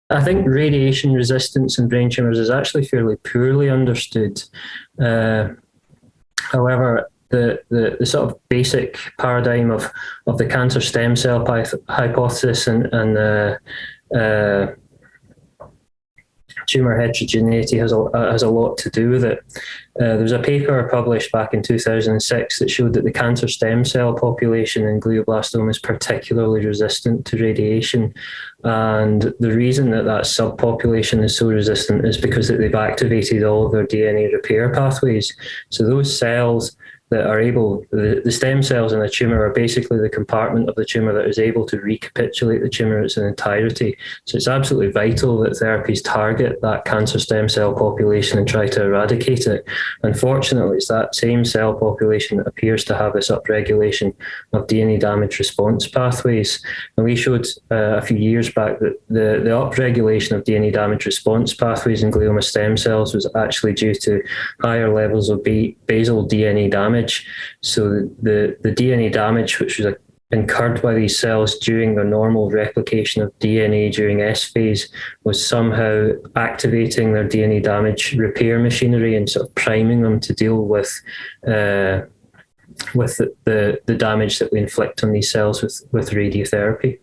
I think radiation resistance in brain tumors is actually fairly poorly understood. However, the sort of basic paradigm of the cancer stem cell hypothesis and tumor heterogeneity has a lot to do with it. There was a paper published back in 2006 that showed that the cancer stem cell population in glioblastoma is particularly resistant to radiation. And the reason that subpopulation is so resistant is because they've activated all of their DNA repair pathways. So those cells that are the stem cells in a tumor are basically the compartment of the tumor that is able to recapitulate the tumor in its entirety. So it's absolutely vital that therapies target that cancer stem cell population and try to eradicate it. Unfortunately, it's that same cell population that appears to have this upregulation of DNA damage response pathways. And we showed a few years back that the upregulation of DNA damage response pathways in glioma stem cells was actually due to higher levels of basal DNA damage. So the DNA damage, which was incurred by these cells during their normal replication of DNA during S phase, was somehow activating their DNA damage repair machinery and sort of priming them to deal with the damage that we inflict on these cells with radiotherapy.